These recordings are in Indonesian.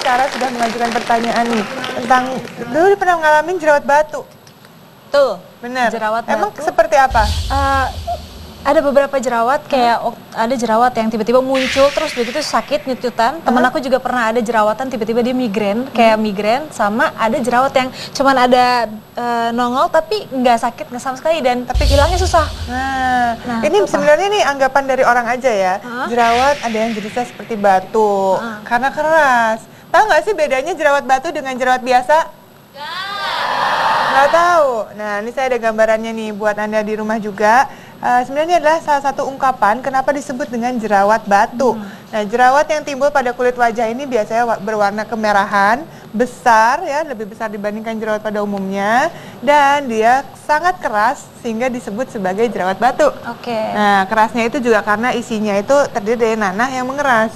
Kara sudah mengajukan pertanyaan nih tentang dulu pernah ngalamin jerawat batu. Tuh, Bener. jerawat Emang batu. seperti apa? Ada beberapa jerawat kayak ada jerawat yang tiba-tiba muncul terus begitu sakit nyututan. Temen aku juga pernah ada jerawatan tiba-tiba dia migrain, kayak migrain, sama ada jerawat yang cuman ada nongol tapi nggak sakit nggak sama sekali dan tapi hilangnya susah. Nah ini sebenarnya nih anggapan dari orang aja ya. Jerawat ada yang jenisnya seperti batu karena keras. Tahu nggak sih bedanya jerawat batu dengan jerawat biasa? Nggak tahu. Nah ini saya ada gambarannya nih buat Anda di rumah juga. Sebenarnya adalah salah satu ungkapan kenapa disebut dengan jerawat batu. Nah, jerawat yang timbul pada kulit wajah ini biasanya berwarna kemerahan, besar ya, lebih besar dibandingkan jerawat pada umumnya, dan dia sangat keras sehingga disebut sebagai jerawat batu. Nah, kerasnya itu juga karena isinya itu terdiri dari nanah yang mengeras.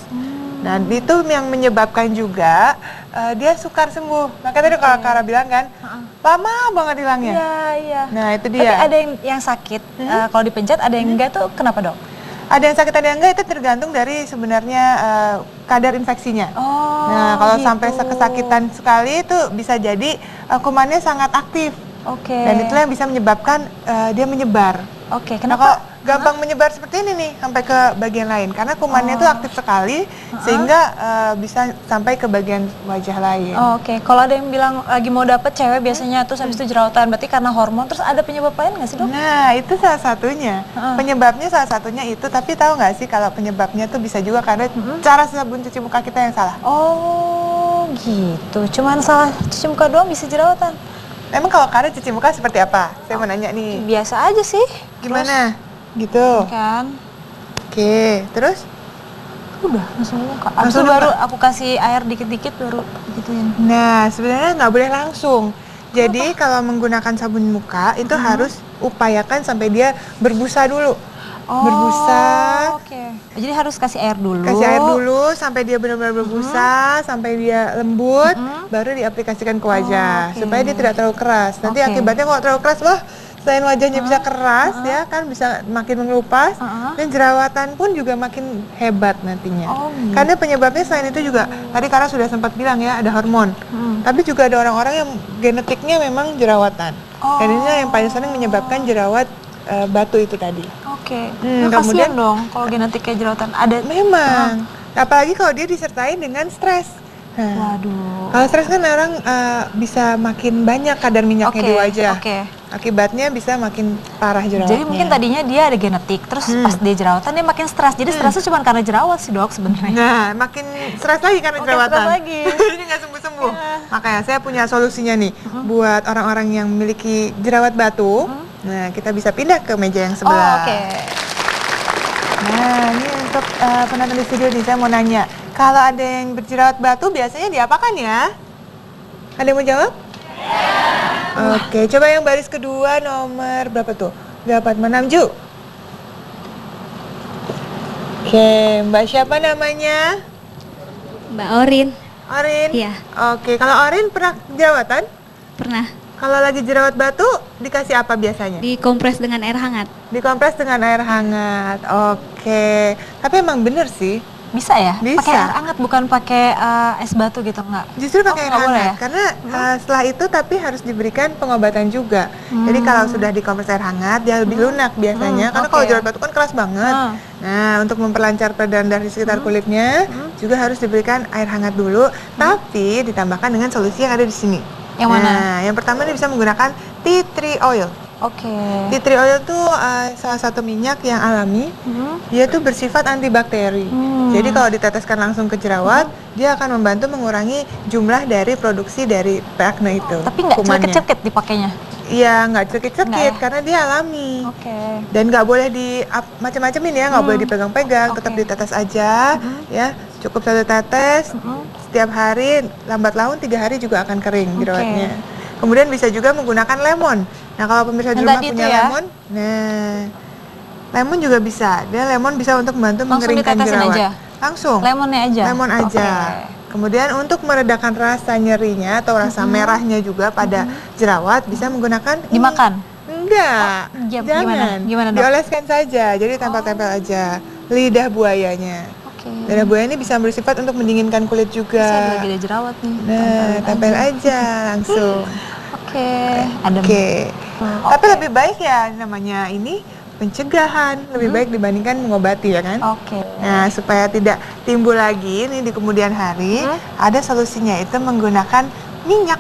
Nah, itu yang menyebabkan juga dia sukar sembuh. Makanya tadi kalau Kara bilang kan, lama banget hilangnya. Iya. Nah, itu dia. Tapi ada yang sakit, kalau dipencet ada yang enggak tuh kenapa dok? Ada yang sakit, ada yang enggak, itu tergantung dari sebenarnya kadar infeksinya. Nah, kalau gitu. sampai kesakitan sekali itu bisa jadi kumannya sangat aktif. Dan itulah yang bisa menyebabkan dia menyebar. Kenapa? Nah, kalau gampang menyebar seperti ini nih sampai ke bagian lain karena kumannya itu aktif sekali sehingga bisa sampai ke bagian wajah lain. Kalau ada yang bilang lagi mau dapet cewek biasanya terus habis itu jerawatan, berarti karena hormon, terus ada penyebab lain nggak sih dok? Nah itu salah satunya. Penyebabnya salah satunya itu, tapi tahu nggak sih kalau penyebabnya tuh bisa juga karena cara sabun cuci muka kita yang salah. Oh gitu, cuman salah cuci muka doang bisa jerawatan? Emang kalau Kara cuci muka seperti apa? Saya mau nanya nih. Biasa aja sih. Gimana? Gitu. Kan. Oke, terus? Udah, langsung muka. Abis itu baru aku kasih air dikit-dikit baru gituin. Nah, sebenarnya nggak boleh langsung. Jadi kalau menggunakan sabun muka itu harus upayakan sampai dia berbusa dulu. Berbusa. Jadi harus kasih air dulu. Kasih air dulu sampai dia benar-benar berbusa, sampai dia lembut, baru diaplikasikan ke wajah supaya dia tidak terlalu keras. Nanti akibatnya kalau terlalu keras, wah, selain wajahnya bisa keras ya kan, bisa makin mengelupas, dan jerawatan pun juga makin hebat nantinya. Karena penyebabnya selain itu juga tadi Kara sudah sempat bilang ya, ada hormon. Tapi juga ada orang-orang yang genetiknya memang jerawatan. Dan ini yang paling sering menyebabkan jerawat batu itu tadi. Kasian dong kalau genetiknya jerawatan ada. Memang. Apalagi kalau dia disertai dengan stres. Waduh. Kalau stres kan orang bisa makin banyak kadar minyaknya di wajah. Akibatnya bisa makin parah jerawatnya. Jadi mungkin tadinya dia ada genetik, terus pas dia jerawatan dia makin stres. Jadi stresnya cuma karena jerawat sih dok sebenarnya. Nah, makin stres lagi karena jerawatan. Stres lagi. Jadi nggak sembuh-sembuh. Makanya saya punya solusinya nih buat orang-orang yang memiliki jerawat batu. Nah, kita bisa pindah ke meja yang sebelah. Nah, ini untuk penonton di studio nih, saya mau nanya. Kalau ada yang berjerawat batu, biasanya diapakan ya? Ada yang mau jawab? Oke, coba yang baris kedua nomor berapa tuh? 856 Ju. Oke, Mbak siapa namanya? Mbak Orin. Orin? Iya. Oke, kalau Orin pernah jerawatan? Pernah. Kalau lagi jerawat batu, dikasih apa biasanya? Dikompres dengan air hangat. Dikompres dengan air hangat. Oke. Tapi emang bener sih. Bisa ya? Bisa. Pakai air hangat bukan pakai es batu gitu enggak? Justru pakai air nggak hangat boleh ya? karena setelah itu tapi harus diberikan pengobatan juga. Jadi kalau sudah dikompres air hangat dia lebih lunak biasanya. Karena kalau jerawat batu kan keras banget. Nah, untuk memperlancar peredaran darah di sekitar kulitnya juga harus diberikan air hangat dulu, tapi ditambahkan dengan solusi yang ada di sini. Yang mana? Nah, yang pertama ini bisa menggunakan tea tree oil. Tea tree oil itu salah satu minyak yang alami. Dia tuh bersifat antibakteri. Jadi kalau diteteskan langsung ke jerawat, dia akan membantu mengurangi jumlah dari produksi dari akne itu. Tapi nggak cekit-cekit dipakainya? Iya, nggak cekit-cekit karena dia alami. Dan nggak boleh di macam-macamin ya, nggak boleh dipegang-pegang, tetap ditetes aja, ya. Cukup 1 tetes setiap hari, lambat laun 3 hari juga akan kering jerawatnya. Kemudian bisa juga menggunakan lemon. Nah, kalau pemirsa di rumah punya lemon, lemon juga bisa. Lemon bisa untuk membantu mengeringkan jerawat. Aja? Langsung. Lemonnya aja? Lemon aja. Kemudian untuk meredakan rasa nyerinya atau rasa merahnya juga pada jerawat bisa menggunakan dimakan? Enggak. Jangan. Gimana dok? Dioleskan saja. Jadi tempel-tempel aja lidah buayanya. Darah buaya ini bisa bersifat untuk mendinginkan kulit juga. Saya lagi ada jerawat nih. Nah, tempel aja langsung. Oke. Adem. Oke. Tapi lebih baik ya namanya ini pencegahan, lebih baik dibandingkan mengobati ya kan? Oke. Nah, supaya tidak timbul lagi nih di kemudian hari, ada solusinya itu menggunakan minyak.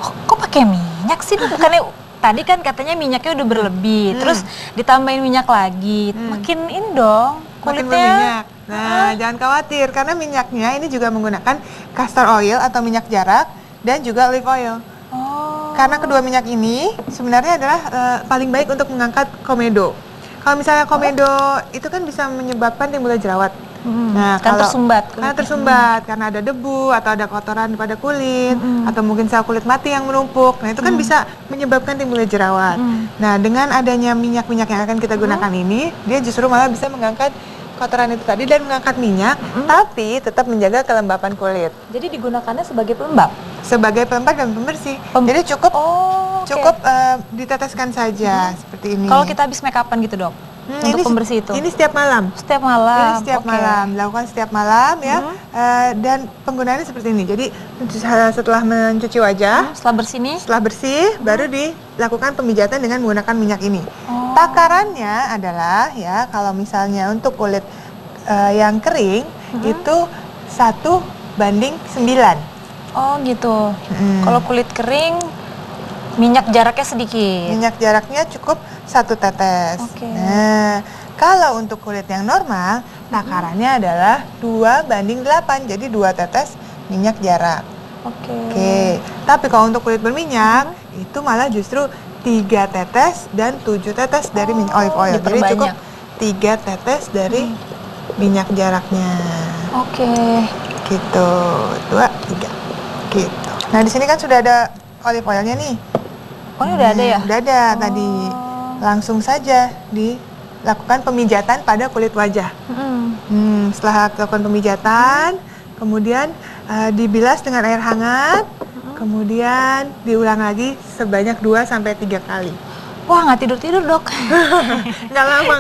Oh, kok pakai minyak sih? Bukannya tadi kan katanya minyaknya udah berlebih, terus ditambahin minyak lagi, makin ini dong Makin kulitnya. berminyak. Nah, jangan khawatir karena minyaknya ini juga menggunakan castor oil atau minyak jarak dan juga olive oil. Oh. Karena kedua minyak ini sebenarnya adalah paling baik untuk mengangkat komedo. Kalau misalnya komedo itu kan bisa menyebabkan timbulnya jerawat. Nah, Kan tersumbat karena tersumbat, karena ada debu atau ada kotoran pada kulit, atau mungkin sel kulit mati yang menumpuk. Nah, itu kan bisa menyebabkan timbulnya jerawat. Nah, dengan adanya minyak-minyak yang akan kita gunakan ini, dia justru malah bisa mengangkat kotoran itu tadi dan mengangkat minyak, tapi tetap menjaga kelembapan kulit. Jadi digunakannya sebagai pelembab. Sebagai pelembab dan pembersih. Jadi cukup oke. cukup diteteskan saja seperti ini. Kalau kita habis make upan gitu, Dok. Untuk pembersih itu. Ini setiap malam. Setiap malam. Ini setiap malam, dilakukan setiap malam ya. Dan penggunaannya seperti ini. Jadi setelah mencuci wajah, Setelah bersih nih. setelah bersih, baru dilakukan pemijatan dengan menggunakan minyak ini. Takarannya adalah ya, kalau misalnya untuk kulit yang kering itu 1:9. Oh gitu. Kalau kulit kering, minyak jaraknya sedikit. Minyak jaraknya cukup 1 tetes. Oke. Nah, kalau untuk kulit yang normal, takarannya adalah 2:8. Jadi 2 tetes minyak jarak. Oke. Tapi kalau untuk kulit berminyak, itu malah justru 3 tetes dan 7 tetes dari minyak olive oil. Jadi cukup 3 tetes dari minyak jaraknya. Oke. Gitu. 2, 3. Gitu. Nah, di sini kan sudah ada olive oilnya nih. Oh, ini udah ada ya? Udah ada tadi. Langsung saja dilakukan pemijatan pada kulit wajah. Setelah lakukan pemijatan, kemudian dibilas dengan air hangat, kemudian diulang lagi sebanyak 2-3 kali. Wah, nggak tidur-tidur, Dok. Nggak lama,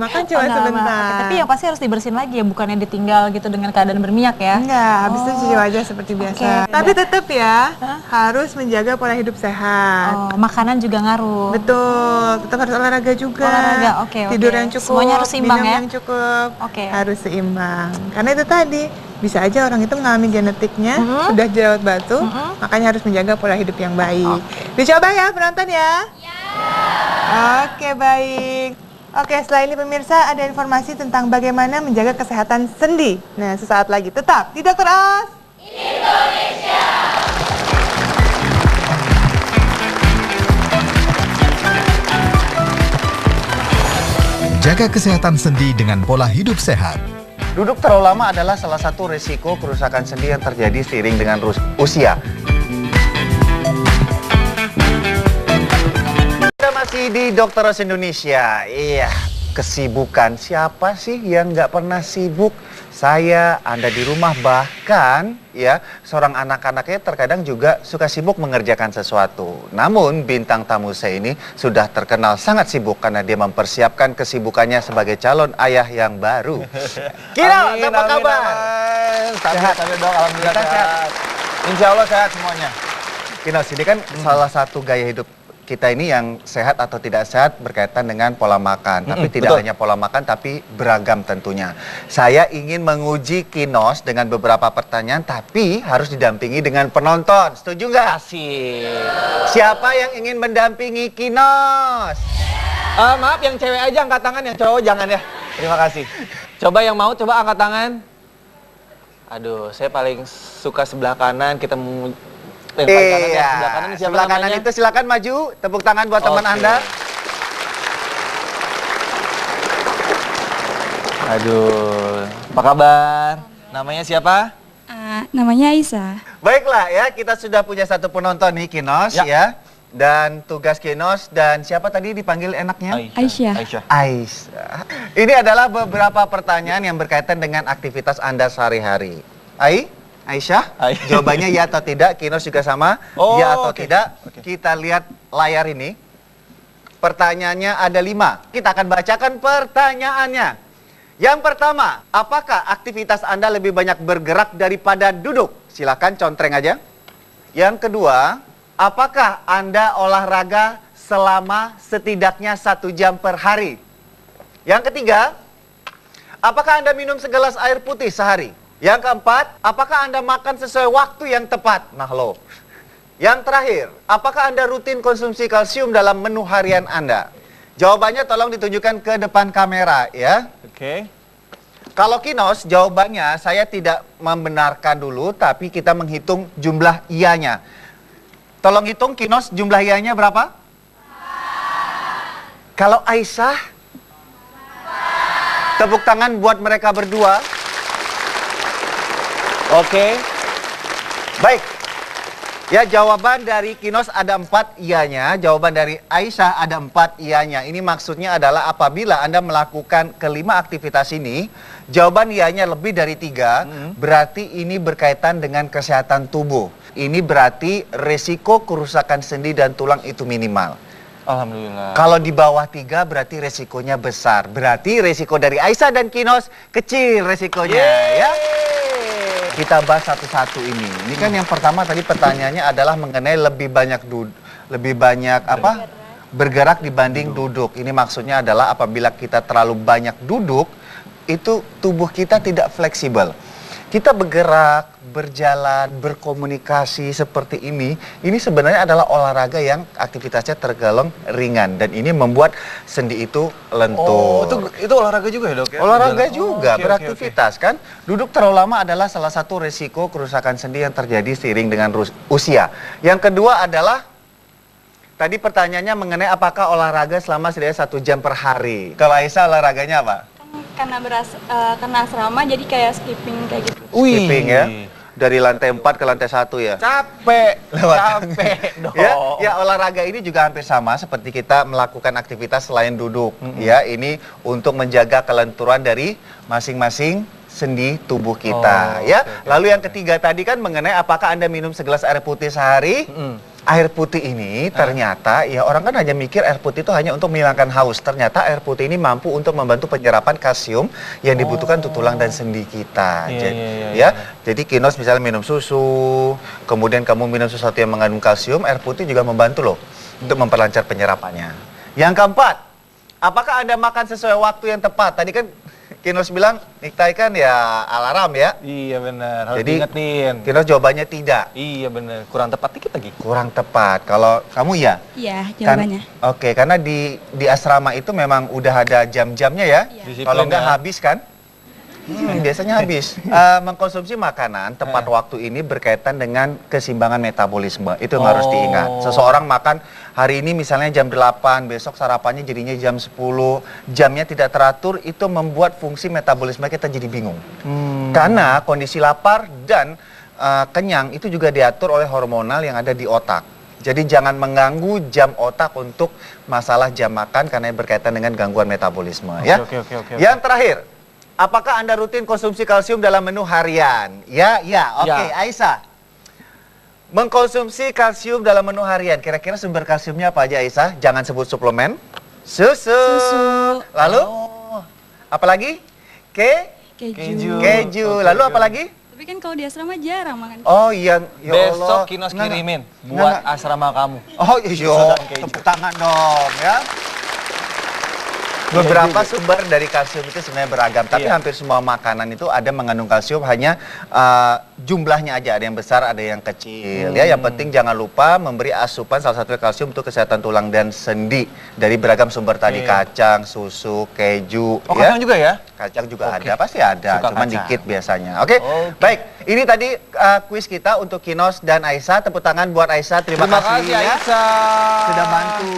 kan cuma Nggak lama. sebentar. Oke, tapi yang pasti harus dibersihin lagi ya, bukannya ditinggal gitu dengan keadaan berminyak ya? Enggak, habis itu cuci wajah seperti biasa. Tapi tetap ya, harus menjaga pola hidup sehat. Oh, makanan juga ngaruh. Betul, tetap harus olahraga juga. Olahraga, oke. Tidur yang cukup, Semuanya harus seimbang minum ya? yang cukup, Oke. harus seimbang. Karena itu tadi, bisa aja orang itu mengalami genetiknya sudah jerawat batu, makanya harus menjaga pola hidup yang baik. Dicoba ya penonton ya? Oke, baik. Oke, setelah ini pemirsa ada informasi tentang bagaimana menjaga kesehatan sendi. Nah, sesaat lagi tetap di Dokter Os Indonesia. Jaga kesehatan sendi dengan pola hidup sehat. Duduk terlalu lama adalah salah satu risiko kerusakan sendi yang terjadi seiring dengan usia. Kita masih di Dokter Os Indonesia. Iya, kesibukan. Siapa sih yang nggak pernah sibuk? Saya, Anda di rumah, bahkan ya seorang anak-anaknya terkadang juga suka sibuk mengerjakan sesuatu. Namun bintang tamu saya ini sudah terkenal sangat sibuk karena dia mempersiapkan kesibukannya sebagai calon ayah yang baru. Kira, apa kabar? Sehat, dok. Alhamdulillah Kita sehat. Insya Allah sehat semuanya. Kinos, ini kan salah satu gaya hidup kita ini yang sehat atau tidak sehat berkaitan dengan pola makan. Tapi tidak betul. hanya pola makan, tapi beragam tentunya. Saya ingin menguji Kinos dengan beberapa pertanyaan, tapi harus didampingi dengan penonton. Setuju nggak? Asik. Siapa yang ingin mendampingi Kinos? Maaf, yang cewek aja angkat tangan, yang cowok jangan ya. Terima kasih. Coba yang mau, coba angkat tangan. Aduh, saya paling suka sebelah kanan. Kita mau yang paling kanan ya. Sebelah kanan siapa sebelah kanan namanya? itu silakan maju. Tepuk tangan buat teman Oke. Anda. Aduh, apa kabar? Namanya siapa? Namanya Aisyah. Baiklah ya, kita sudah punya satu penonton nih, Kinos ya. Dan tugas Kinos dan siapa tadi dipanggil enaknya? Aisyah. Aisyah. Ini adalah beberapa pertanyaan yang berkaitan dengan aktivitas Anda sehari-hari. Aisyah, jawabannya ya atau tidak. Kinos juga sama, Oh, ya atau oke. tidak. Kita lihat layar ini. Pertanyaannya ada 5. Kita akan bacakan pertanyaannya. Yang pertama, apakah aktivitas Anda lebih banyak bergerak daripada duduk? Silakan contreng aja. Yang kedua, apakah Anda olahraga selama setidaknya 1 jam per hari? Yang ketiga, apakah Anda minum segelas air putih sehari? Yang keempat, apakah Anda makan sesuai waktu yang tepat? Nah lo. Yang terakhir, apakah Anda rutin konsumsi kalsium dalam menu harian Anda? Jawabannya tolong ditunjukkan ke depan kamera ya. Oke. Kalau Kinos, jawabannya saya tidak membenarkan dulu, tapi kita menghitung jumlah iyanya. Tolong hitung Kinos, jumlah iyanya berapa? Kalau Aisyah, tepuk tangan buat mereka berdua. Oke. Baik. Ya, jawaban dari Kinos ada 4 iyanya, jawaban dari Aisyah ada 4 iyanya. Ini maksudnya adalah apabila Anda melakukan kelima aktivitas ini, jawaban iyanya lebih dari 3, berarti ini berkaitan dengan kesehatan tubuh. Ini berarti resiko kerusakan sendi dan tulang itu minimal. Alhamdulillah. Kalau di bawah 3 berarti resikonya besar. Berarti resiko dari Aisyah dan Kinos kecil resikonya ya. Kita bahas satu-satu ini. Ini kan yang pertama tadi pertanyaannya adalah mengenai lebih banyak bergerak dibanding duduk. Ini maksudnya adalah apabila kita terlalu banyak duduk, itu tubuh kita tidak fleksibel. Kita bergerak, berjalan, berkomunikasi seperti ini sebenarnya adalah olahraga yang aktivitasnya tergolong ringan dan ini membuat sendi itu lentur. Oh, itu olahraga juga ya, Dok ya? Olahraga juga, oke, beraktivitas kan. Duduk terlalu lama adalah salah satu resiko kerusakan sendi yang terjadi seiring dengan usia. Yang kedua adalah tadi pertanyaannya mengenai apakah olahraga selama setidaknya 1 jam per hari. Kalau Aisyah olahraganya apa? Karena asrama jadi kayak skipping kayak gitu. Skipping ya. Dari lantai 4 ke lantai 1 ya. Capek dong. Ya olahraga ini juga hampir sama seperti kita melakukan aktivitas selain duduk. Ya, ini untuk menjaga kelenturan dari masing-masing sendi tubuh kita ya. Lalu yang ketiga tadi kan mengenai apakah Anda minum segelas air putih sehari? Air putih ini ternyata ya orang kan hanya mikir air putih itu hanya untuk menghilangkan haus. Ternyata air putih ini mampu untuk membantu penyerapan kalsium yang dibutuhkan untuk tulang dan sendi kita. Jadi Kinos misalnya minum susu, kemudian kamu minum sesuatu yang mengandung kalsium, air putih juga membantu loh untuk memperlancar penyerapannya. Yang keempat, apakah Anda makan sesuai waktu yang tepat? Tadi kan Kinos bilang Niktai kan ya alarm ya. Iya benar, harus Jadi diingetin. Kinos jawabannya tidak. Iya benar, kurang tepat dikit lagi. Kurang tepat. Kalau kamu ya? Iya, jawabannya. Oke, karena di asrama itu memang udah ada jam-jamnya ya. Disiplin Kalau nggak ya. habis kan? Biasanya habis. Mengkonsumsi makanan tepat waktu ini berkaitan dengan keseimbangan metabolisme. Itu yang harus diingat. Seseorang makan hari ini misalnya jam 8, besok sarapannya jadinya jam 10. Jamnya tidak teratur, itu membuat fungsi metabolisme kita jadi bingung. Karena kondisi lapar dan kenyang itu juga diatur oleh hormonal yang ada di otak. Jadi jangan mengganggu jam otak untuk masalah jam makan karena berkaitan dengan gangguan metabolisme. Oke. Yang terakhir, apakah Anda rutin konsumsi kalsium dalam menu harian? Oke. Aisyah. Mengkonsumsi kalsium dalam menu harian, kira-kira sumber kalsiumnya apa aja Aisyah? Jangan sebut suplemen. Susu. Lalu? Apalagi? Keju. Lalu apa lagi? Tapi kan kalau di asrama jarang makan. Oh iya, ya Allah. Besok Kinos kirimin buat asrama kamu. Oh iya, tepuk tangan dong ya. Beberapa sumber dari kalsium itu sebenarnya beragam, tapi hampir semua makanan itu ada mengandung kalsium, hanya jumlahnya aja, ada yang besar, ada yang kecil. Ya, yang penting jangan lupa memberi asupan salah satunya kalsium untuk kesehatan tulang dan sendi dari beragam sumber tadi, kacang, susu, keju. Oh, kacang juga ya? Kacang juga ada, pasti ada, cuman dikit biasanya. Oke, baik. Ini tadi kuis kita untuk Kinos dan Aisyah. Tepuk tangan buat Aisyah, terima kasih ya. Aisyah. Sudah bantu.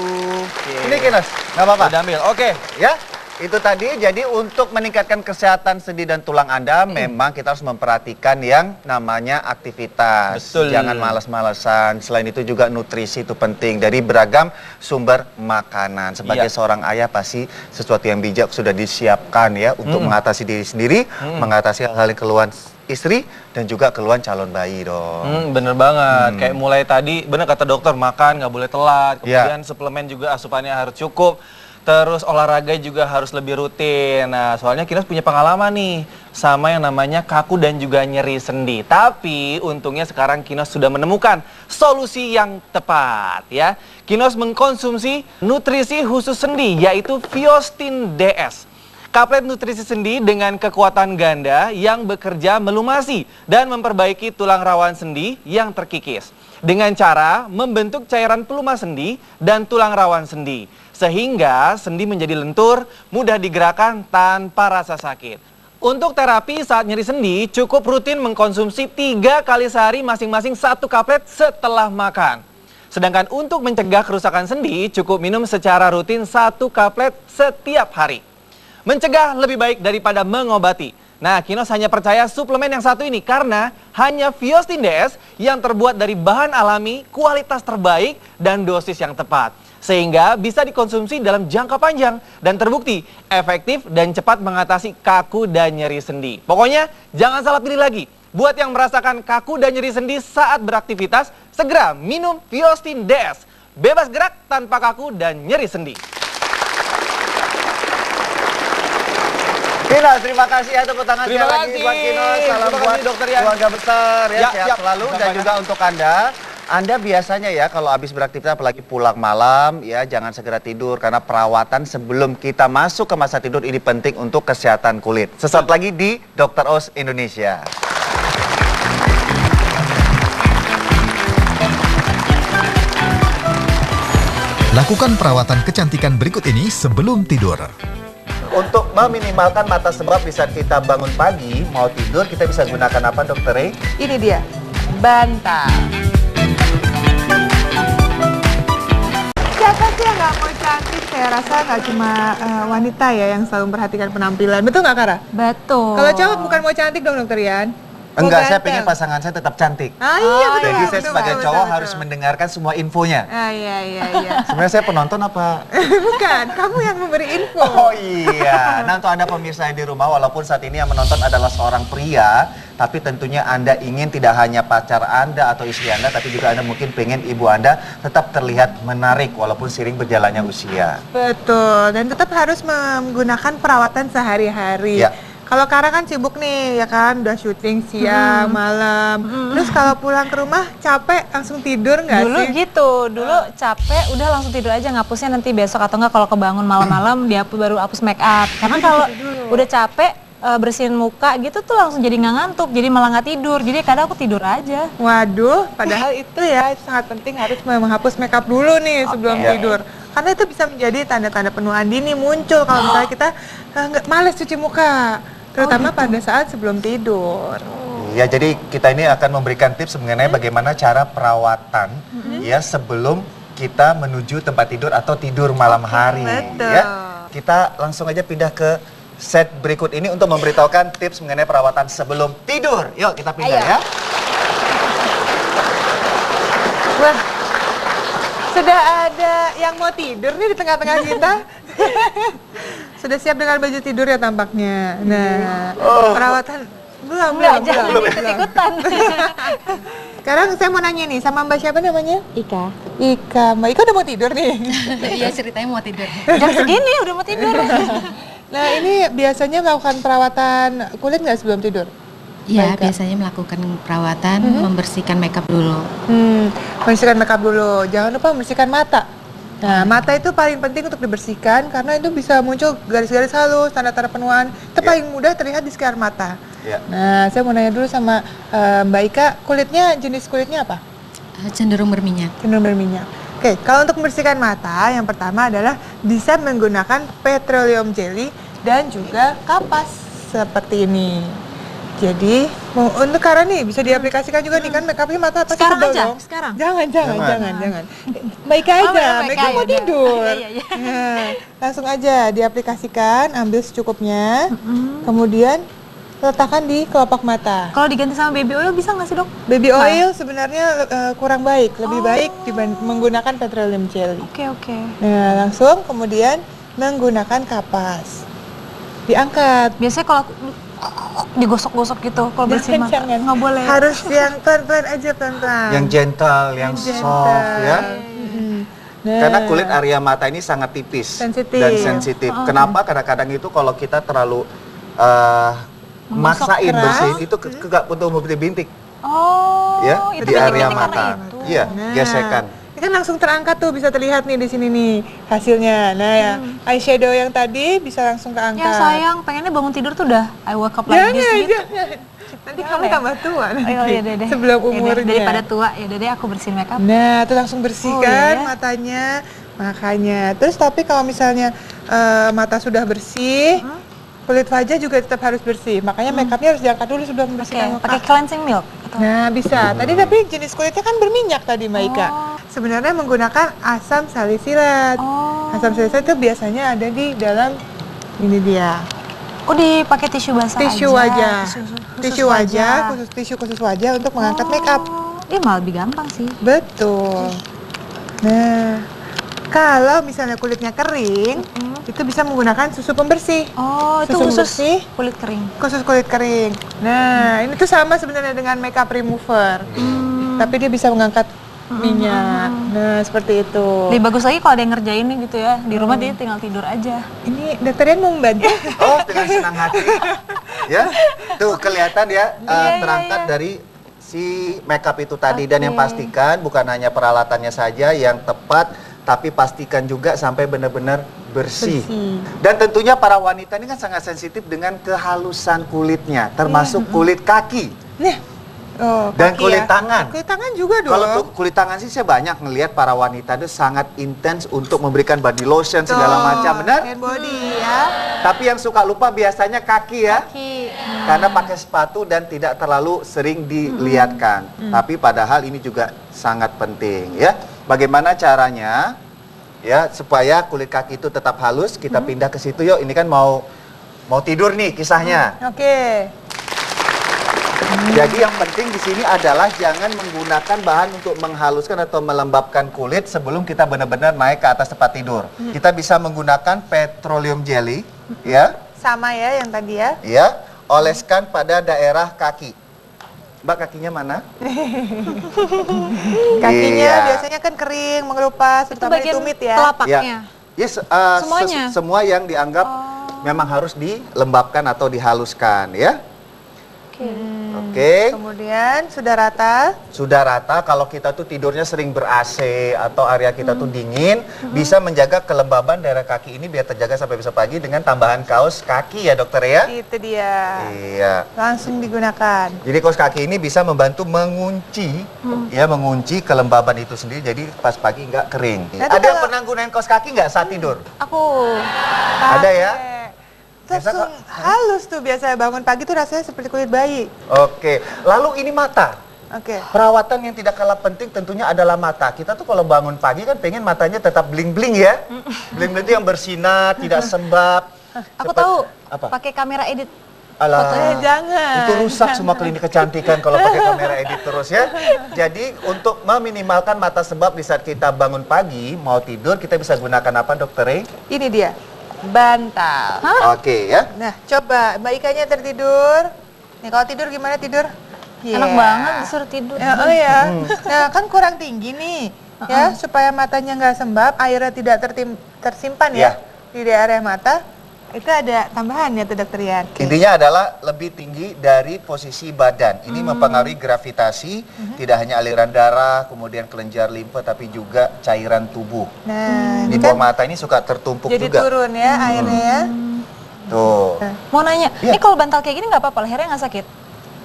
Ini Kinos, nggak apa-apa. Udah ambil, oke. Ya, itu tadi. Jadi untuk meningkatkan kesehatan sendi dan tulang Anda, memang kita harus memperhatikan yang namanya aktivitas. Betul. Jangan malas-malesan. Selain itu juga nutrisi itu penting dari beragam sumber makanan. Sebagai seorang ayah pasti sesuatu yang bijak sudah disiapkan ya untuk mengatasi diri sendiri, mengatasi hal-hal yang keluhan istri dan juga keluhan calon bayi dong. Bener banget. Kayak mulai tadi, bener kata dokter, makan nggak boleh telat. Kemudian suplemen juga asupannya harus cukup. Terus olahraga juga harus lebih rutin. Nah, soalnya Kinos punya pengalaman nih sama yang namanya kaku dan juga nyeri sendi. Tapi untungnya sekarang Kinos sudah menemukan solusi yang tepat ya. Kinos mengkonsumsi nutrisi khusus sendi yaitu Viostin DS. Kaplet nutrisi sendi dengan kekuatan ganda yang bekerja melumasi dan memperbaiki tulang rawan sendi yang terkikis. Dengan cara membentuk cairan pelumas sendi dan tulang rawan sendi. Sehingga sendi menjadi lentur, mudah digerakkan tanpa rasa sakit. Untuk terapi saat nyeri sendi, cukup rutin mengkonsumsi 3 kali sehari masing-masing 1 kaplet setelah makan. Sedangkan untuk mencegah kerusakan sendi, cukup minum secara rutin 1 kaplet setiap hari. Mencegah lebih baik daripada mengobati. Nah, Kinos hanya percaya suplemen yang satu ini karena hanya Viostin DS yang terbuat dari bahan alami, kualitas terbaik, dan dosis yang tepat. Sehingga bisa dikonsumsi dalam jangka panjang dan terbukti efektif dan cepat mengatasi kaku dan nyeri sendi. Pokoknya jangan salah pilih lagi. Buat yang merasakan kaku dan nyeri sendi saat beraktivitas, segera minum Viostin DS. Bebas gerak tanpa kaku dan nyeri sendi. Kinos, terima kasih ya, tepuk tangan Terima sekali lagi kasih. buat Kinos. Salam Terima buat kasih, Dokter Yan. keluarga besar ya, sehat Siap. selalu. Dan Sampai juga untuk Anda biasanya ya kalau habis beraktivitas apalagi pulang malam ya jangan segera tidur karena perawatan sebelum kita masuk ke masa tidur ini penting untuk kesehatan kulit. Sesaat lagi di Dr. Oz Indonesia. Lakukan perawatan kecantikan berikut ini sebelum tidur. Untuk meminimalkan mata sebab di saat kita bangun pagi mau tidur kita bisa gunakan apa, Dokter Rey? Ini dia, bantal. Siapa sih yang nggak mau cantik? Saya rasa nggak cuma wanita ya yang selalu memperhatikan penampilan. Betul nggak, Kara? Betul. Kalau cowok bukan mau cantik dong, Dokter Yan? Mau Enggak, saya ganteng. pengen pasangan saya tetap cantik. Ah iya, betul. Jadi saya betul, sebagai betul, cowok betul, harus betul. mendengarkan semua infonya. Ah iya. Sebenarnya saya penonton apa? Bukan, kamu yang memberi info. Oh iya. Nah, untuk Anda pemirsa yang di rumah, walaupun saat ini yang menonton adalah seorang pria, tapi tentunya Anda ingin tidak hanya pacar Anda atau istri Anda, tapi juga Anda mungkin pengen ibu Anda tetap terlihat menarik walaupun seiring berjalannya usia. Betul, dan tetap harus menggunakan perawatan sehari-hari. Ya. Kalau Kara kan sibuk nih, ya kan, udah syuting siang, malam. Terus kalau pulang ke rumah capek langsung tidur nggak Dulu sih? gitu, dulu capek udah langsung tidur aja, ngapusnya nanti besok atau enggak kalau kebangun malam-malam dia baru hapus make up. Karena kalau udah capek bersihin muka gitu tuh langsung jadi nggak ngantuk, jadi malah nggak tidur. Jadi kadang aku tidur aja. Waduh, padahal itu ya sangat penting harus menghapus makeup dulu nih sebelum Oke. tidur. Karena itu bisa menjadi tanda-tanda penuaan dini muncul kalau misalnya kita nggak males cuci muka, terutama pada saat sebelum tidur. Ya, jadi kita ini akan memberikan tips mengenai bagaimana cara perawatan ya sebelum kita menuju tempat tidur atau tidur malam hari. betul. Ya. Kita langsung aja pindah ke set berikut ini untuk memberitahukan tips mengenai perawatan sebelum tidur. Yuk kita pindah ya. Wah, sudah ada yang mau tidur nih di tengah-tengah kita. Sudah siap dengan baju tidur ya tampaknya. Nah, perawatan belum. Jangan ikut-ikutan. Sekarang saya mau nanya nih sama Mbak siapa namanya? Ika. Ika. Mbak Ika udah mau tidur nih. Iya, ceritanya mau tidur. Jam segini udah mau tidur. Nah, ini biasanya melakukan perawatan kulit nggak sebelum tidur? Ya, Baik, Kak. biasanya melakukan perawatan, membersihkan makeup dulu. Membersihkan makeup dulu. Jangan lupa membersihkan mata. Nah, mata itu paling penting untuk dibersihkan karena itu bisa muncul garis-garis halus, tanda-tanda penuaan. Itu paling mudah terlihat di sekitar mata. Ya. Nah, saya mau nanya dulu sama Mbak Ika, jenis kulitnya apa? Cenderung berminyak. Cenderung berminyak. Oke, kalau untuk membersihkan mata, yang pertama adalah bisa menggunakan petroleum jelly dan juga kapas seperti ini. Jadi, untuk Kara nih bisa diaplikasikan juga nih kan makeupnya mata pasti Sekarang tebal aja, dong. sekarang. Jangan. Mbak Ika Oh, aja, Mbak Mbak Ika, Ika mau ya udah. tidur. Iya. Nah, langsung aja diaplikasikan, ambil secukupnya, kemudian letakkan di kelopak mata. Kalau diganti sama baby oil bisa nggak sih dok? Baby oil sebenarnya kurang baik, lebih baik menggunakan petroleum jelly. Oke. Nah, langsung kemudian menggunakan kapas. Diangkat. Biasanya kalau digosok-gosok gitu kalau bersih mata Jangan. nggak boleh. Harus yang pelan-pelan aja, pelan-pelan. Yang gentle, yang soft ya. Karena kulit area mata ini sangat tipis Sensitif. dan sensitif. Kenapa? Kadang-kadang itu kalau kita terlalu maksain keras. bersihin itu untuk bintik Oh, ya itu di area bintik-bintik mata. karena itu. Iya, Nah, gesekan. Ini kan langsung terangkat tuh, bisa terlihat nih di sini nih hasilnya. Nah ya, eyeshadow yang tadi bisa langsung keangkat. Ya sayang, pengennya bangun tidur tuh udah I woke up like this gitu. jangan. Nanti kamu tambah tua nanti. Oh iya deh. Sebelum Ya deh, umurnya. daripada tua, ya deh aku bersihin makeup. Nah, itu langsung bersihkan iya ya? matanya. Makanya. Terus tapi kalau misalnya mata sudah bersih, kulit wajah juga tetap harus bersih. Makanya makeupnya harus diangkat dulu sebelum Oke, membersihkan muka. pakai cleansing milk. Atau? Nah, bisa. Tadi tapi jenis kulitnya kan berminyak tadi, Mbak Ika. Sebenarnya menggunakan asam salisilat. Asam salisilat itu biasanya ada di dalam ini dia. Oh, dipakai tisu basah Tisu aja. wajah. Tisu wajah, tisu khusus wajah untuk mengangkat makeup. Iya malah lebih gampang sih. Betul. Nah, kalau misalnya kulitnya kering, itu bisa menggunakan susu pembersih. Oh, itu Susu khusus bersih. kulit kering. Khusus kulit kering. Nah, ini tuh sama sebenarnya dengan makeup remover. Tapi dia bisa mengangkat minyak. Nah, seperti itu. Lebih bagus lagi kalau ada yang ngerjain nih gitu ya. Di rumah dia tinggal tidur aja. Ini Dokter Rian mau membantu. Oh, dengan senang hati. Ya, tuh kelihatan ya terangkat dari si makeup itu tadi. Dan yang pastikan bukan hanya peralatannya saja yang tepat, tapi pastikan juga sampai benar-benar bersih. Dan tentunya para wanita ini kan sangat sensitif dengan kehalusan kulitnya, termasuk kulit kaki. Nah, Dan kaki kulit ya. tangan. Kulit tangan juga dong. Kalau untuk kulit tangan sih saya banyak ngelihat para wanita itu sangat intens untuk memberikan body lotion segala macam, benar? Hand body ya. Tapi yang suka lupa biasanya kaki ya. Kaki. Karena pakai sepatu dan tidak terlalu sering dilihatkan. Tapi padahal ini juga sangat penting ya. Bagaimana caranya ya supaya kulit kaki itu tetap halus? Kita pindah ke situ yuk. Ini kan mau tidur nih kisahnya. Oke. Jadi yang penting di sini adalah jangan menggunakan bahan untuk menghaluskan atau melembabkan kulit sebelum kita benar-benar naik ke atas tempat tidur. Kita bisa menggunakan petroleum jelly, ya. Sama ya yang tadi ya. Ya, oleskan pada daerah kaki. Mbak, kakinya mana? Kakinya Iya. biasanya kan kering, mengelupas, Itu terutama di bagian tumit ya. telapaknya. Yes, Semuanya? semua yang dianggap memang harus dilembabkan atau dihaluskan, ya. Oke. Kemudian sudah rata. Sudah rata, kalau kita tuh tidurnya sering ber-AC atau area kita tuh dingin, bisa menjaga kelembaban daerah kaki ini biar terjaga sampai besok pagi dengan tambahan kaos kaki ya dokter ya. Itu dia. Iya. Langsung digunakan. Jadi kaos kaki ini bisa membantu mengunci, ya mengunci kelembaban itu sendiri. Jadi pas pagi nggak kering. Nanti Ada yang kalau- pernah gunain kaos kaki nggak saat tidur? Aku Ada ya? Langsung halus tuh biasanya bangun pagi tuh rasanya seperti kulit bayi. Oke. Lalu ini mata. Oke. Perawatan yang tidak kalah penting tentunya adalah mata. Kita tuh kalau bangun pagi kan pengen matanya tetap bling-bling ya. Bling-bling itu yang bersinar, tidak sembab. aku Cepat- tahu Apa? pakai kamera edit. Alah, jangan. itu rusak semua klinik kecantikan kalau pakai kamera edit terus ya. Jadi untuk meminimalkan mata sembab di saat kita bangun pagi, mau tidur, kita bisa gunakan apa dokter Rey? Ini dia. Bantal. Oke ya. Nah, coba Mbak Ikanya tertidur. Nih kalau tidur gimana tidur? Enak Yeah. banget disuruh tidur. Ya, oh ya. Nah, kan kurang tinggi nih. Ya, supaya matanya nggak sembab, airnya tidak tersimpan ya di daerah mata. Itu ada tambahannya tuh dokter Rian. Intinya adalah lebih tinggi dari posisi badan. Ini mempengaruhi gravitasi, tidak hanya aliran darah, kemudian kelenjar limfa, tapi juga cairan tubuh. Nah, Di ini bawah kan mata ini suka tertumpuk jadi juga. turun ya airnya ya. Tuh, Mau nanya, Iya. ini kalau bantal kayak gini nggak apa-apa, lehernya nggak sakit?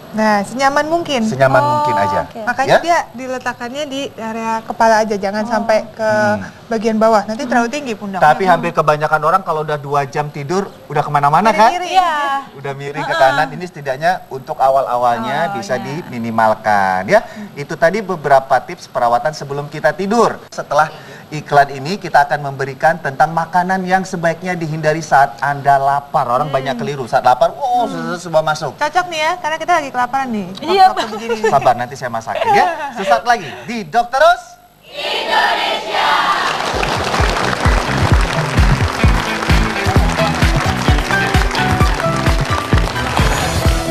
Nah, senyaman mungkin. senyaman mungkin aja. oke. Makanya Ya? dia diletakkannya di area kepala aja, jangan sampai ke bagian bawah. Nanti terlalu tinggi pundak. Tapi hampir kebanyakan orang kalau udah 2 jam tidur, udah kemana-mana kan? Miring-miring. Iya. Udah miring ke kanan, ini setidaknya untuk awal-awalnya bisa diminimalkan ya. Itu tadi beberapa tips perawatan sebelum kita tidur. Setelah iklan ini kita akan memberikan tentang makanan yang sebaiknya dihindari saat Anda lapar. Orang banyak keliru saat lapar, semua masuk. Cocok nih ya, karena kita lagi kelaparan nih. Iya, Waktu begini. Sabar, nanti saya masakin ya. Sesaat lagi di Dokter Ros.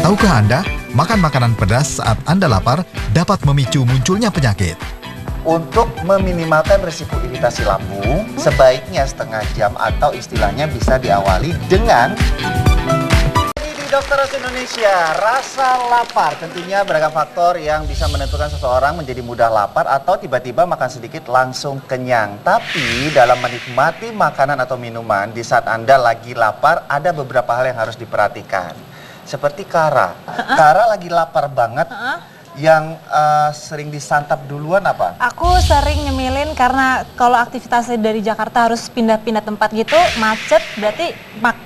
Tahukah Anda, makan makanan pedas saat Anda lapar dapat memicu munculnya penyakit? Untuk meminimalkan risiko iritasi lambung, sebaiknya setengah jam atau istilahnya bisa diawali dengan di Dokter Ros Indonesia, rasa lapar. Tentunya beragam faktor yang bisa menentukan seseorang menjadi mudah lapar atau tiba-tiba makan sedikit langsung kenyang. Tapi dalam menikmati makanan atau minuman di saat Anda lagi lapar, ada beberapa hal yang harus diperhatikan. Seperti Kara. Kara lagi lapar banget. Yang sering disantap duluan apa? Aku sering nyemilin karena kalau aktivitasnya dari Jakarta harus pindah-pindah tempat gitu, macet, berarti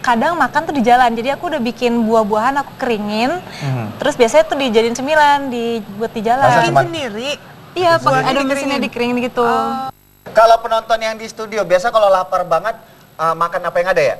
kadang makan tuh di jalan. Jadi aku udah bikin buah-buahan, aku keringin, terus biasanya tuh dijadiin cemilan, dibuat di jalan. Bikin sendiri. Iya, Buahnya ada dikeringin. mesinnya dikeringin gitu. Kalau penonton yang di studio, biasa kalau lapar banget, makan apa yang ada ya?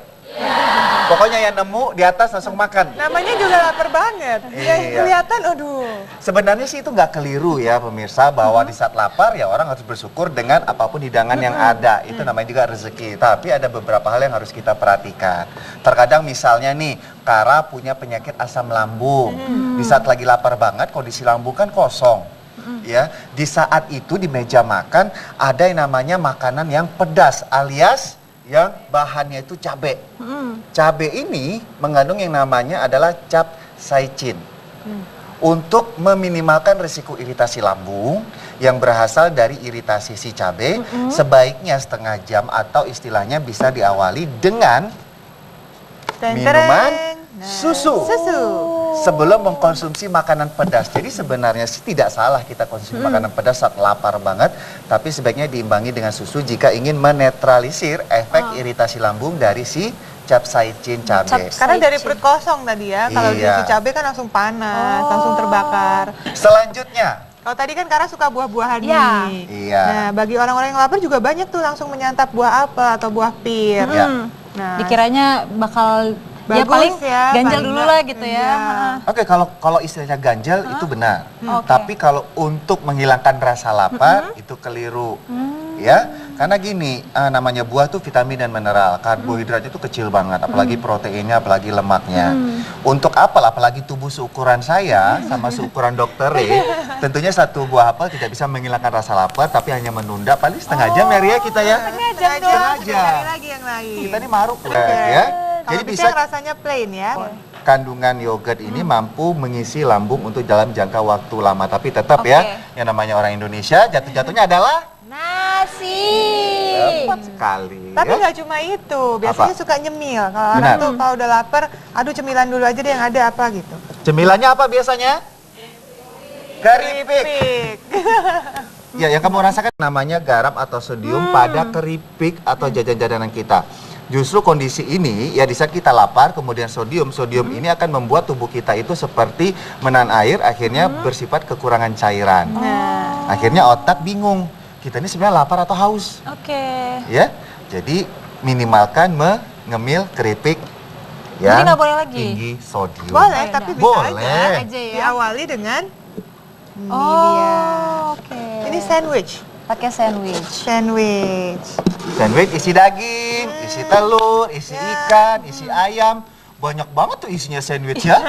Pokoknya yang nemu di atas langsung makan. Namanya juga lapar banget. Ya, Iya. kelihatan, aduh. Sebenarnya sih itu nggak keliru ya pemirsa, bahwa di saat lapar ya orang harus bersyukur dengan apapun hidangan yang ada. Itu namanya juga rezeki. Tapi ada beberapa hal yang harus kita perhatikan. Terkadang misalnya nih, Kara punya penyakit asam lambung. Di saat lagi lapar banget, kondisi lambung kan kosong. Ya, di saat itu di meja makan ada yang namanya makanan yang pedas alias yang bahannya itu cabai. Cabai ini mengandung yang namanya adalah capsaicin. Untuk meminimalkan risiko iritasi lambung yang berasal dari iritasi si cabai, sebaiknya setengah jam atau istilahnya bisa diawali dengan minuman susu. Sebelum mengkonsumsi makanan pedas. Jadi sebenarnya sih tidak salah kita konsumsi makanan pedas saat lapar banget, tapi sebaiknya diimbangi dengan susu jika ingin menetralisir efek iritasi lambung dari si capsaicin cabai. Karena dari perut kosong tadi ya, kalau Iya. diisi cabai kan langsung panas, langsung terbakar. Selanjutnya, Kalau tadi kan Kara suka buah-buahan Iya. nih. Iya. Nah, bagi orang-orang yang lapar juga banyak tuh langsung menyantap buah apel atau buah pir. Ya. Nah, Dikiranya bakal ya bagus paling ya, ganjal paling dulu nggak- lah gitu ya. iya. Heeh. Oke, kalau istilahnya ganjal itu benar. Oke. Tapi kalau untuk menghilangkan rasa lapar itu keliru. Ya, karena gini, namanya buah tuh vitamin dan mineral. Karbohidratnya itu kecil banget, apalagi proteinnya, apalagi lemaknya. Untuk apel, apalagi tubuh seukuran saya sama seukuran dokter tentunya satu buah apel tidak bisa menghilangkan rasa lapar, tapi hanya menunda paling setengah jam ya Ria kita ya. Setengah Setengah jam. jam. Cari lagi yang lain. Kita ini maruk Oke. ya. Kalau Jadi bisa bisa yang rasanya plain ya. kandungan yogurt ini mampu mengisi lambung untuk dalam jangka waktu lama. Tapi tetap ya, yang namanya orang Indonesia jatuh-jatuhnya adalah Nasi. tepat sekali. Tapi ya. nggak cuma itu, biasanya Apa? suka nyemil. Kalau orang Benar. tuh kalau udah lapar, aduh cemilan dulu aja deh yang ada apa gitu. Cemilannya apa biasanya? Keripik. Ya, yang kamu rasakan namanya garam atau sodium pada keripik atau jajan-jajanan kita. Justru kondisi ini, ya di saat kita lapar, kemudian sodium ini akan membuat tubuh kita itu seperti menahan air, akhirnya bersifat kekurangan cairan. Akhirnya otak bingung, kita ini sebenarnya lapar atau haus. Oke. Ya, jadi minimalkan mengemil keripik Jadi yang nggak boleh lagi? tinggi sodium. Boleh, tapi bisa Boleh. aja diawali dengan ini dia. Oh, oke. Ini sandwich. Pakai sandwich. Sandwich. Sandwich isi daging, isi telur, isi ikan, isi ayam. Banyak banget tuh isinya sandwich ya.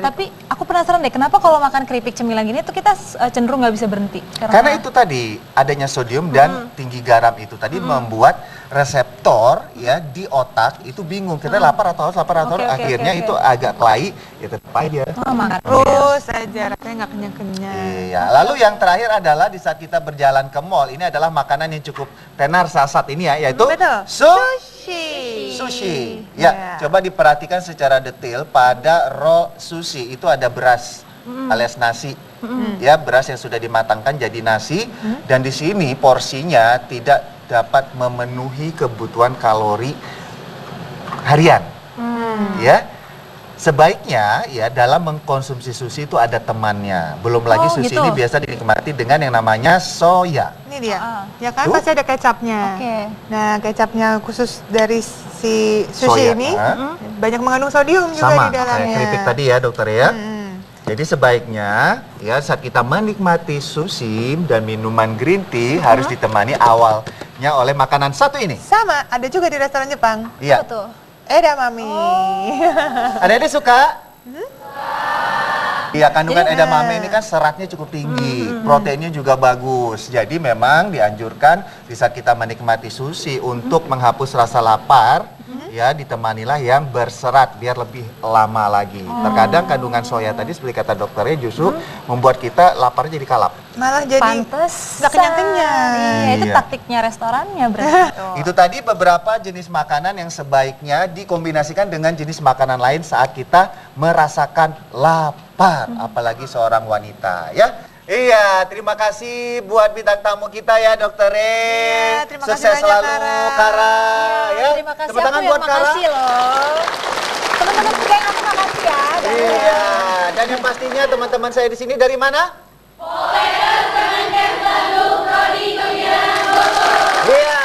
Tapi aku penasaran deh, kenapa kalau makan keripik cemilan gini tuh kita cenderung nggak bisa berhenti? Karena itu tadi adanya sodium dan tinggi garam itu tadi membuat reseptor ya di otak itu bingung. Kita lapar atau haus, lapar atau haus. Oke, Akhirnya oke. itu agak kelahi, ya tetap aja. Oh, makan. Terus aja rasanya nggak kenyang-kenyang. Iya, lalu yang terakhir adalah di saat kita berjalan ke mall, ini adalah makanan yang cukup tenar saat ini ya, yaitu Betul. sushi. Sushi. Ya, coba diperhatikan secara detail pada roll sushi itu ada beras alias nasi. Ya, beras yang sudah dimatangkan jadi nasi dan di sini porsinya tidak dapat memenuhi kebutuhan kalori harian. Ya. Sebaiknya ya dalam mengkonsumsi sushi itu ada temannya. Belum lagi Oh, sushi gitu. ini biasa dinikmati dengan yang namanya soya. Ini dia. Ya kan Tuh. pasti ada kecapnya. Oke. Nah, kecapnya khusus dari si sushi Soya, ini ha? banyak mengandung sodium juga Sama di dalamnya. kayak keripik tadi ya dokter ya. Hmm. Jadi sebaiknya ya saat kita menikmati sushi dan minuman green tea harus ditemani awalnya oleh makanan satu ini. Sama, ada juga di restoran Jepang. Iya. Betul. Edamame. Adik-adik suka? Iya, kandungan Jadi, edamame ini kan seratnya cukup tinggi, proteinnya juga bagus. Jadi memang dianjurkan bisa kita menikmati sushi untuk menghapus rasa lapar. Ya, ditemanilah yang berserat biar lebih lama lagi. Terkadang kandungan soya tadi seperti kata dokternya justru membuat kita laparnya jadi kalap. Malah jadi Pantes. nggak kenyang-kenyang. Iya, itu Iya. taktiknya restorannya berarti. Itu tadi beberapa jenis makanan yang sebaiknya dikombinasikan dengan jenis makanan lain saat kita merasakan lapar, apalagi seorang wanita ya. Iya, terima kasih buat bintang tamu kita ya, Dokter Iya, terima kasih Sukses banyak, selalu, Kara. Kara. Ya, Terima kasih, tepuk tangan aku yang buat Kara. makasih loh. Teman-teman juga yang aku makasih ya. Iya, dan yang pastinya teman-teman saya di sini dari mana? Iya.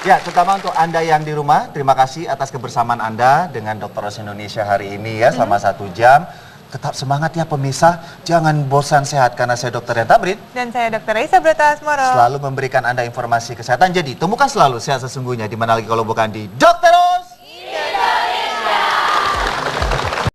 Ya, terutama untuk Anda yang di rumah, terima kasih atas kebersamaan Anda dengan Dr. Rose Indonesia hari ini ya, selama 1 jam. Tetap semangat ya pemirsa, jangan bosan sehat karena saya Dr. Rian Tamrin. Dan saya Dr. Raisa Brata Asmoro. Selalu memberikan Anda informasi kesehatan, jadi temukan selalu sehat sesungguhnya di mana lagi kalau bukan di Dr.